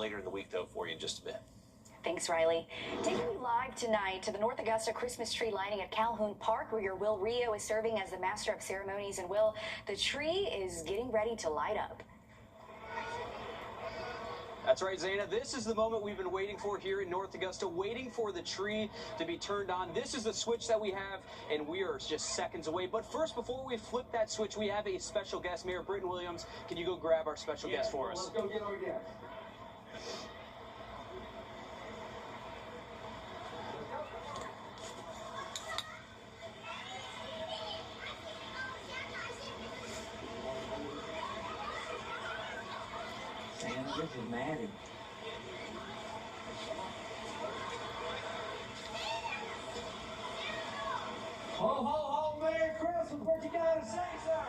later in the week, though, for you in just a bit. Thanks, Riley. Taking you live tonight to the North Augusta Christmas tree lighting at Calhoun Park, where your Wrdw is serving as the master of ceremonies. And Will, the tree is getting ready to light up. That's right, Zaina. This is the moment we've been waiting for here in North Augusta, waiting for the tree to be turned on. This is the switch that we have, and we are just seconds away. But first, before we flip that switch, we have a special guest. Mayor Britton Williams, can you go grab our special guest for us? Let's go get our guest. This is Maddie. Ho, ho, ho, Merry Christmas. What you got to say, sir?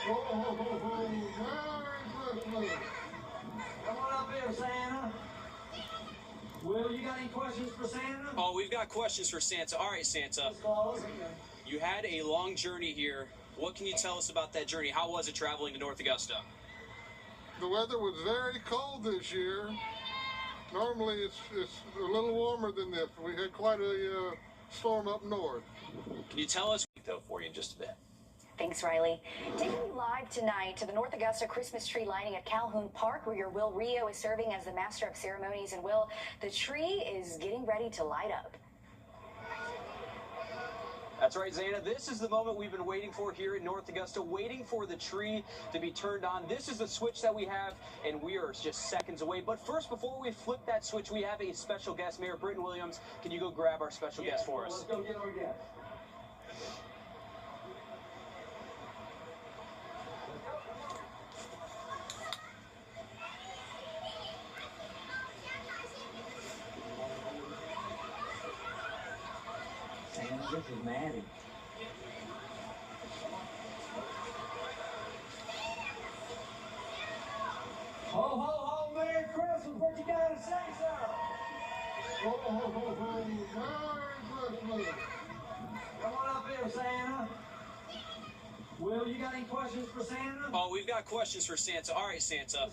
Ho, ho, ho, ho, Merry Christmas. Come on up here, Santa. Will, you got any questions for Santa? Oh, we've got questions for Santa. All right, Santa. You had a long journey here. What can you tell us about that journey? How was it traveling to North Augusta? The weather was very cold this year. Normally it's a little warmer than this. We had quite a storm up north. Can you tell us, Though, for you in just a bit. Thanks, Riley. Taking you live tonight to the North Augusta Christmas tree lighting at Calhoun Park, where your Wrdw is serving as the master of ceremonies. And Will, the tree is getting ready to light up. That's right, Zaina. This is the moment we've been waiting for here in North Augusta, waiting for the tree to be turned on. This is the switch that we have, and we are just seconds away. But first, before we flip that switch, we have a special guest. Mayor Britton Williams, can you go grab our special guest for us? Let's go get our guest. This is Maddie. Ho, ho, ho, Merry Christmas. What you got to say, sir? Ho, ho, ho, ho, Merry Christmas. Come on up here, Santa. Will, you got any questions for Santa? Oh, we've got questions for Santa. All right, Santa.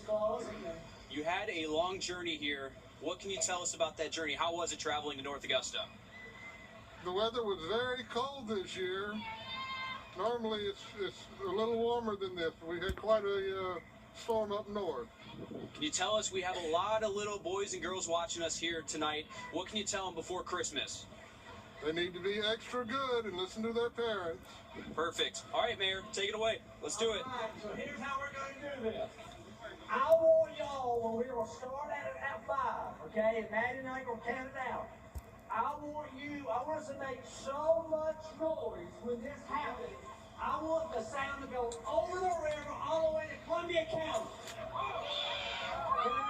You had a long journey here. What can you tell us about that journey? How was it traveling to North Augusta? The weather was very cold this year. Normally it's a little warmer than this. We had quite a storm up north. Can you tell us, we have a lot of little boys and girls watching us here tonight. What can you tell them before Christmas? They need to be extra good and listen to their parents. Perfect. All right, Mayor, take it away. Let's do it. All right, so here's how we're going to do this. I want y'all, when we will start at 5, okay? And Maddie and I going to count it out. I want us to make so much noise when this happens. I want the sound to go over the river all the way to Columbia County. Okay?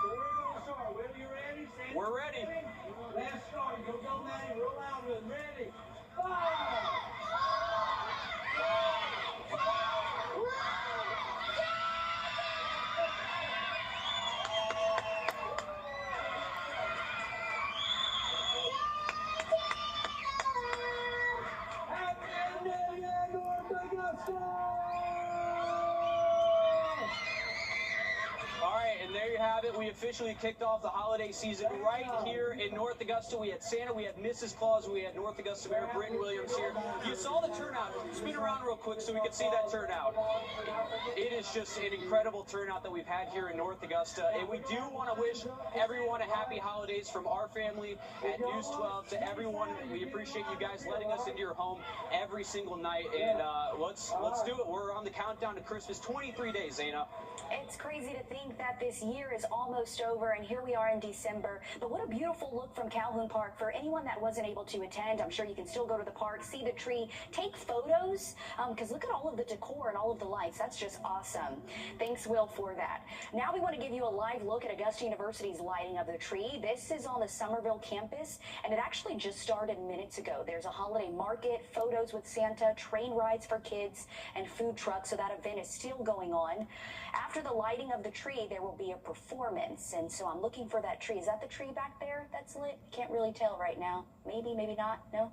So we're going to start. Will, you ready? Stand We're ready. Let's start. Go, Maddie. Real loud with it. Ready? 5. All right, and there you have it. We officially kicked off the holiday season right here in North Augusta. We had Santa, we had Mrs. Claus, we had North Augusta Mayor Britton Williams here. You saw the turnout. Spin around real quick so we can see that turnout. It is just an incredible turnout that we've had here in North Augusta, and we do want to wish everyone a happy holidays from our family at News 12 to everyone. We appreciate you guys letting us into your home every single night, and let's do it. We're on the countdown to Christmas. 23 days, Zaina. It's crazy to think that this year is almost over, and here we are in December. But what a beautiful look from Calhoun Park. For anyone that wasn't able to attend, I'm sure you can still go to the park, see the tree, take photos, because look at all of the decor and all of the lights. That's just awesome. Thanks, Will, for that. Now we want to give you a live look at Augusta University's lighting of the tree. This is on the Somerville campus, and it actually just started minutes ago. There's a holiday market, photos with Santa, train rides for kids, and food trucks, so that event is still going on. After the lighting of the tree, there will be a performance performance. And so I'm looking for that tree. Is that the tree back there that's lit? Can't really tell right now. Maybe, maybe not. No.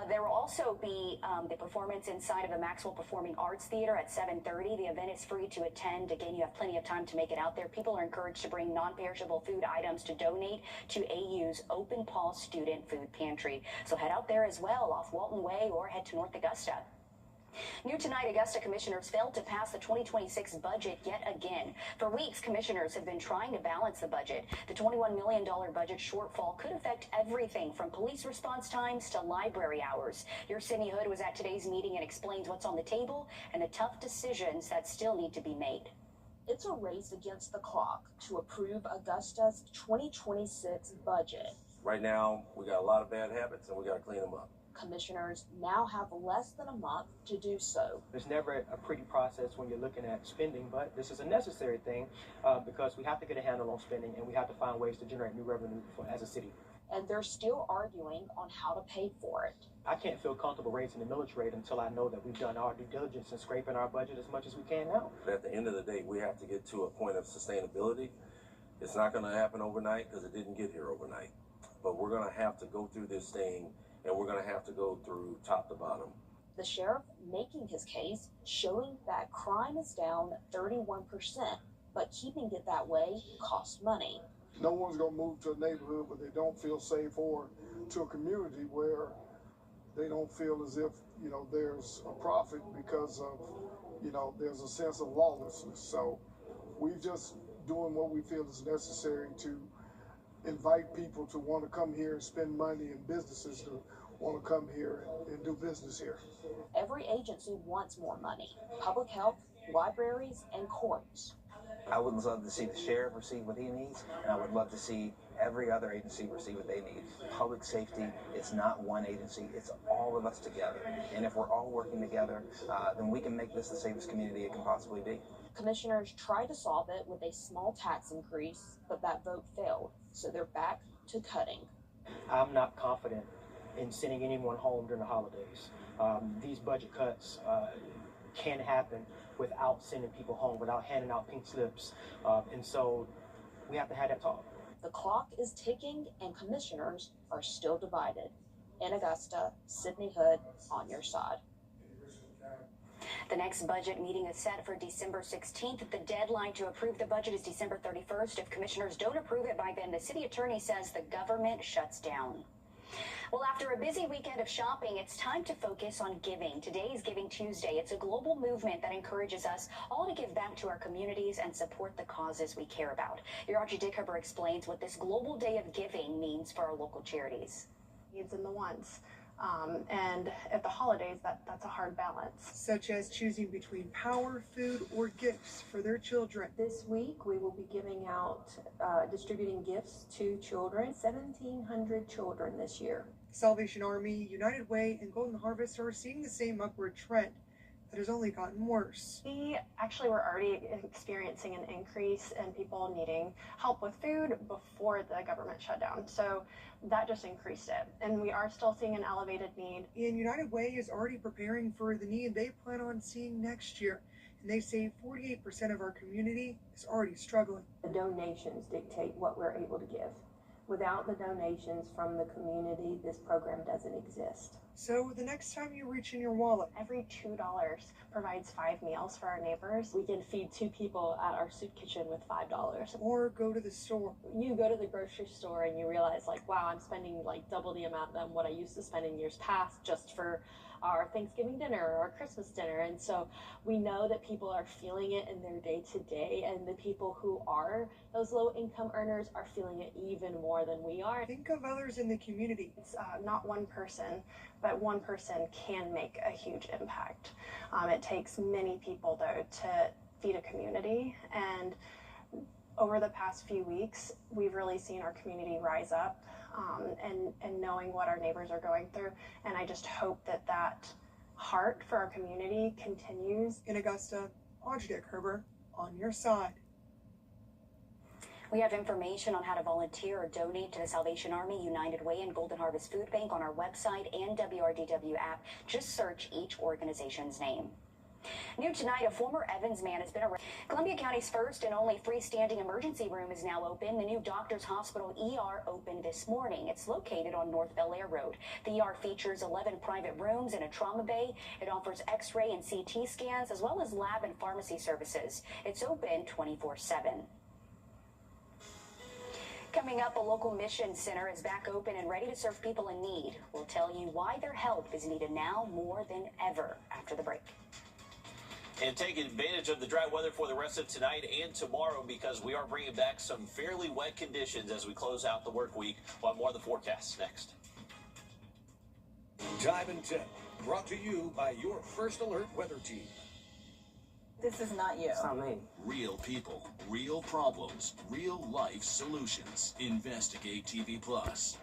There will also be the performance inside of the Maxwell Performing Arts Theater at 7:30. The event is free to attend. Again, you have plenty of time to make it out there. People are encouraged to bring non-perishable food items to donate to AU's Open Paw Student Food Pantry. So head out there as well off Walton Way or head to North Augusta. New tonight, Augusta commissioners failed to pass the 2026 budget yet again. For weeks, commissioners have been trying to balance the budget. The $21 million budget shortfall could affect everything from police response times to library hours. Your Sydney Hood was at today's meeting and explains what's on the table and the tough decisions that still need to be made. It's a race against the clock to approve Augusta's 2026 budget. Right now, we got a lot of bad habits and we got to clean them up. Commissioners now have less than a month to do so. There's never a pretty process when you're looking at spending, but this is a necessary thing because we have to get a handle on spending and we have to find ways to generate new revenue as a city. And they're still arguing on how to pay for it. I can't feel comfortable raising the millage rate until I know that we've done our due diligence and scraping our budget as much as we can now. But at the end of the day, we have to get to a point of sustainability. It's not going to happen overnight because it didn't get here overnight. But we're going to have to go through this thing, and we're going to have to go through top to bottom. The sheriff making his case, showing that crime is down 31%, but keeping it that way costs money. No one's going to move to a neighborhood where they don't feel safe, or to a community where they don't feel as if, there's a profit because of, there's a sense of lawlessness. So we're just doing what we feel is necessary to invite people to want to come here and spend money, and businesses to want to come here and do business here. Every agency wants more money. Public health, libraries, and courts. I would love to see the sheriff receive what he needs, and I would love to see every other agency receive what they need. Public safety, it's not one agency, it's all of us together. And if we're all working together, then we can make this the safest community it can possibly be. Commissioners tried to solve it with a small tax increase, but that vote failed, so they're back to cutting. I'm not confident in sending anyone home during the holidays. These budget cuts can happen without sending people home, without handing out pink slips. And so we have to have that talk. The clock is ticking and commissioners are still divided. In Augusta, Sydney Hood on your side. The next budget meeting is set for December 16th. The deadline to approve the budget is December 31st. If commissioners don't approve it by then, the city attorney says the government shuts down. Well, after a busy weekend of shopping, it's time to focus on giving. Today is Giving Tuesday. It's a global movement that encourages us all to give back to our communities and support the causes we care about. Your Archie Dickhubber explains what this global day of giving means for our local charities. Needs and the wants. And at the holidays, that's a hard balance. Such as choosing between power, food, or gifts for their children. This week, we will be giving out, distributing gifts to children, 1,700 children this year. Salvation Army, United Way, and Golden Harvest are seeing the same upward trend that has only gotten worse. We actually were already experiencing an increase in people needing help with food before the government shutdown. So that just increased it. And we are still seeing an elevated need. And United Way is already preparing for the need they plan on seeing next year. And they say 48% of our community is already struggling. The donations dictate what we're able to give. Without the donations from the community, this program doesn't exist. So the next time you reach in your wallet, every $2 provides 5 meals for our neighbors. We can feed 2 people at our soup kitchen with $5. Or go to the store. You go to the grocery store and you realize, like, wow, I'm spending like double the amount than what I used to spend in years past just for our Thanksgiving dinner or our Christmas dinner. And so we know that people are feeling it in their day-to-day, and the people who are those low-income earners are feeling it even more than we are. Think of others in the community. It's not one person, but one person can make a huge impact. It takes many people, though, to feed a community. And over the past few weeks, we've really seen our community rise up and knowing what our neighbors are going through. And I just hope that that heart for our community continues. In Augusta, Archie Dickhubber on your side. We have information on how to volunteer or donate to the Salvation Army, United Way, and Golden Harvest Food Bank on our website and WRDW app. Just search each organization's name. New tonight, a former Evans man has been arrested. Columbia County's first and only freestanding emergency room is now open. The new Doctors Hospital ER opened this morning. It's located on North Bel Air Road. The ER features 11 private rooms and a trauma bay. It offers X-ray and CT scans, as well as lab and pharmacy services. It's open 24/7. Coming up, a local mission center is back open and ready to serve people in need. We'll tell you why their help is needed now more than ever after the break. And take advantage of the dry weather for the rest of tonight and tomorrow, because we are bringing back some fairly wet conditions as we close out the work week. We'll have more of the forecast next. Time and Tip, brought to you by your First Alert weather team. This is not you. It's not me. Real people, real problems, real life solutions. Investigate TV Plus.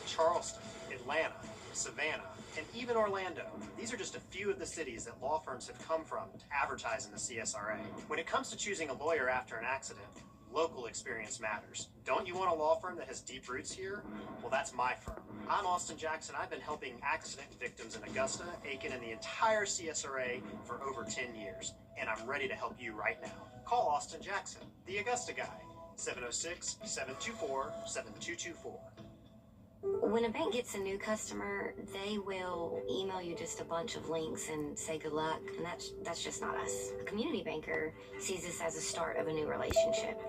Charleston, Atlanta, Savannah, and even Orlando. These are just a few of the cities that law firms have come from to advertise in the CSRA. When it comes to choosing a lawyer after an accident, local experience matters. Don't you want a law firm that has deep roots here? Well, that's my firm. I'm Austin Jackson. I've been helping accident victims in Augusta, Aiken, and the entire CSRA for over 10 years, and I'm ready to help you right now. Call Austin Jackson, the Augusta guy, 706-724-7224. When a bank gets a new customer, they will email you just a bunch of links and say good luck, and that's just not us. A community banker sees this as a start of a new relationship.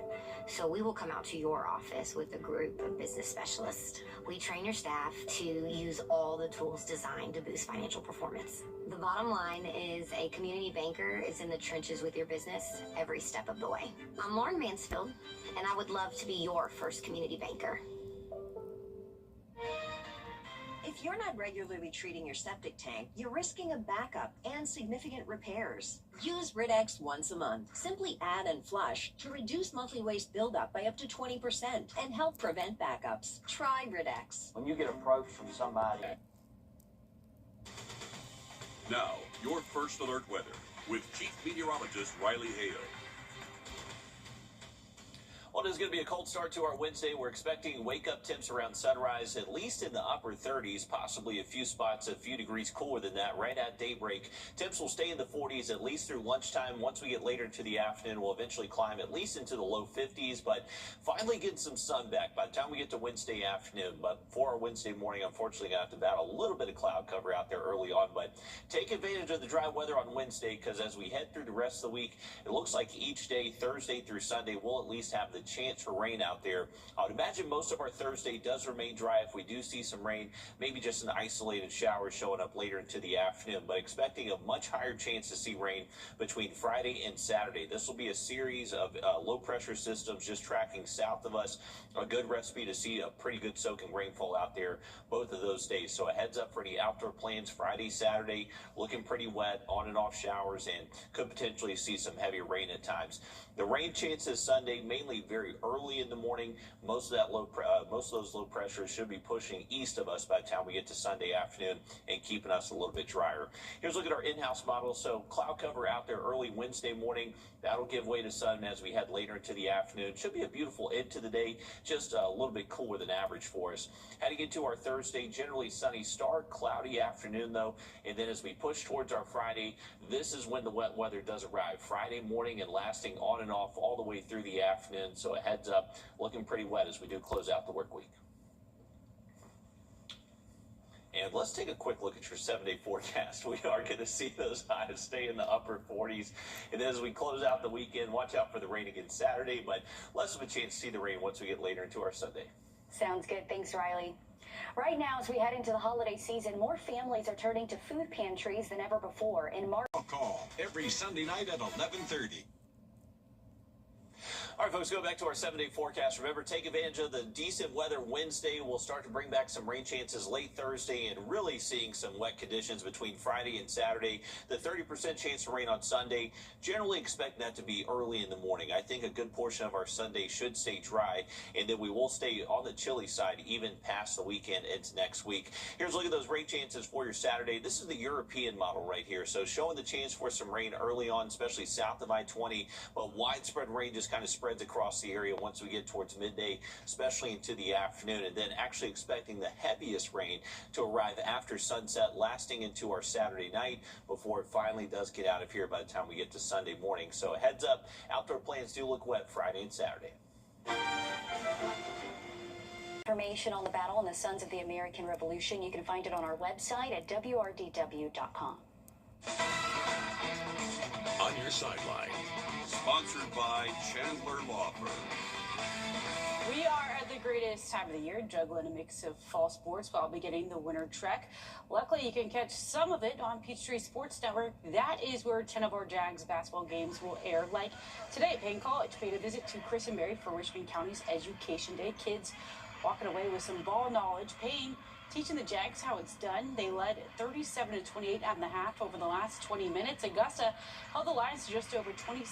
So we will come out to your office with a group of business specialists. We train your staff to use all the tools designed to boost financial performance. The bottom line is a community banker is in the trenches with your business every step of the way. I'm Lauren Mansfield, and I would love to be your first community banker. If you're not regularly treating your septic tank, you're risking a backup and significant repairs. Use Wrdw once a month. Simply add and flush to reduce monthly waste buildup by up to 20% and help prevent backups. Try Wrdw. When you get approached from somebody. Now, your First Alert weather with Chief Meteorologist Riley Hale. Well, it is going to be a cold start to our Wednesday. We're expecting wake-up temps around sunrise, at least in the upper 30s, possibly a few spots a few degrees cooler than that right at daybreak. Temps will stay in the 40s at least through lunchtime. Once we get later into the afternoon, we'll eventually climb at least into the low 50s, but finally getting some sun back by the time we get to Wednesday afternoon. But for our Wednesday morning, unfortunately, going to have to battle a little bit of cloud cover out there early on. But take advantage of the dry weather on Wednesday, because as we head through the rest of the week, it looks like each day, Thursday through Sunday, we'll at least have the chance for rain out there. I would imagine most of our Thursday does remain dry. If we do see some rain, maybe just an isolated shower showing up later into the afternoon, but expecting a much higher chance to see rain between Friday and Saturday. This will be a series of low pressure systems just tracking south of us. A good recipe to see a pretty good soaking rainfall out there both of those days. So a heads up for any outdoor plans Friday, Saturday, looking pretty wet, on and off showers, and could potentially see some heavy rain at times. The rain chances Sunday mainly very early in the morning. Most of those low pressures should be pushing east of us by the time we get to Sunday afternoon and keeping us a little bit drier. Here's a look at our in-house model. So cloud cover out there early Wednesday morning. That'll give way to sun as we head later into the afternoon. Should be a beautiful end to the day, just a little bit cooler than average for us. Heading into our Thursday, generally sunny start, cloudy afternoon though, and then as we push towards our Friday, this is when the wet weather does arrive. Friday morning and lasting on and off all the way through the afternoon. So a heads up, looking pretty wet as we do close out the work week. And let's take a quick look at your 7-day forecast. We are going to see those highs stay in the upper 40s. And then as we close out the weekend, watch out for the rain again Saturday, but less of a chance to see the rain once we get later into our Sunday. Sounds good. Thanks, Riley. Right now, as we head into the holiday season, more families are turning to food pantries than ever before. In March, Call every Sunday night at 11:30. All right, folks, go back to our 7-day forecast. Remember, take advantage of the decent weather Wednesday. We'll start to bring back some rain chances late Thursday and really seeing some wet conditions between Friday and Saturday. The 30% chance of rain on Sunday, generally expect that to be early in the morning. I think a good portion of our Sunday should stay dry, and then we will stay on the chilly side even past the weekend into next week. Here's a look at those rain chances for your Saturday. This is the European model right here. So showing the chance for some rain early on, especially south of I-20, but widespread rain just kind of spreads spreads across the area once we get towards midday, especially into the afternoon, and then actually expecting the heaviest rain to arrive after sunset, lasting into our Saturday night before it finally does get out of here by the time we get to Sunday morning. So heads up, outdoor plans do look wet Friday and Saturday. Information on the battle and the Sons of the American Revolution, you can find it on our website at wrdw.com. On Your Sideline, sponsored by Chandler Law Firm. We are at the greatest time of the year, juggling a mix of fall sports while beginning the winter trek. Luckily, you can catch some of it on Peachtree Sports Network. That is where 10 of our Jags basketball games will air, like today at Payne College. Paid a visit to Chris and Mary for Richmond County's Education Day. Kids walking away with some ball knowledge. Payne teaching the Jags how it's done. They led 37-28 at the half over the last 20 minutes. Augusta held the Lions to just over 27%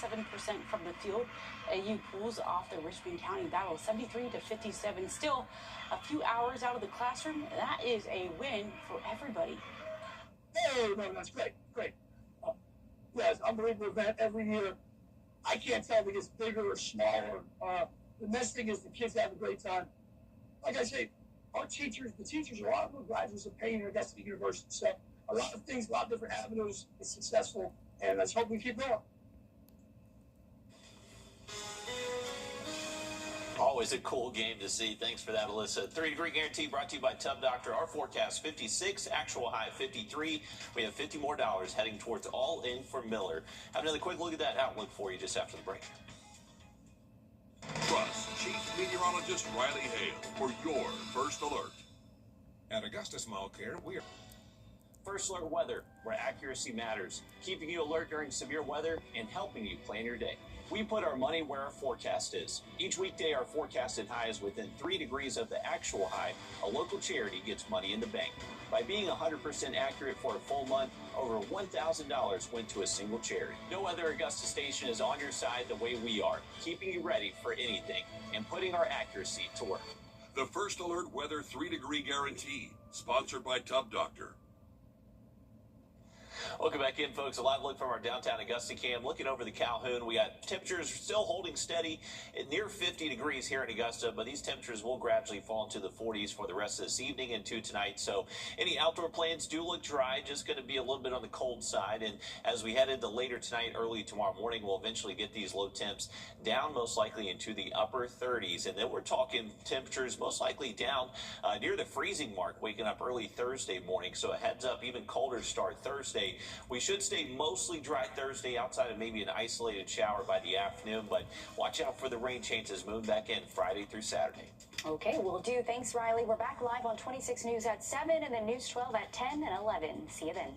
from the field. AU pulls off the Richmond County battle 73-57. Still a few hours out of the classroom. That is a win for everybody. Oh, no, that's great. Yeah, it's an unbelievable event every year. I can't tell if it gets bigger or smaller. The best thing is the kids have a great time. Like I say, the teachers are all graduates of Payne or Augusta University. So a lot of things, a lot of different avenues is successful, and let's hope we keep going. Always a cool game to see. Thanks for that, Alyssa. 3-degree guarantee brought to you by Tub Doctor. Our forecast 56, actual high 53. We have $50 more heading towards all in for Miller. Have another quick look at that outlook for you just after the break. Trust Chief Meteorologist Riley Hale for your first alert. At Augusta Small Care, we are First Alert Weather, where accuracy matters, keeping you alert during severe weather and helping you plan your day. We put our money where our forecast is. Each weekday, our forecasted high is within 3 degrees of the actual high. A local charity gets money in the bank. By being 100% accurate for a full month, over $1,000 went to a single charity. No other Augusta station is on your side the way we are, keeping you ready for anything and putting our accuracy to work. the First Alert Weather 3-degree guarantee, sponsored by Tub Doctor. Welcome back in, folks. A live look from our downtown Augusta cam. Looking over the Calhoun, we got temperatures still holding steady at near 50 degrees here in Augusta, but these temperatures will gradually fall into the 40s for the rest of this evening and to tonight. So any outdoor plans do look dry, just going to be a little bit on the cold side. And as we head into later tonight, early tomorrow morning, we'll eventually get these low temps down most likely into the upper 30s. And then we're talking temperatures most likely down near the freezing mark, waking up early Thursday morning. So a heads up, even colder start Thursday. We should stay mostly dry Thursday outside of maybe an isolated shower by the afternoon, but watch out for the rain chances moving back in Friday through Saturday. Okay, will do. Thanks, Riley. We're back live on 26 News at 7 and then News 12 at 10 and 11. See you then.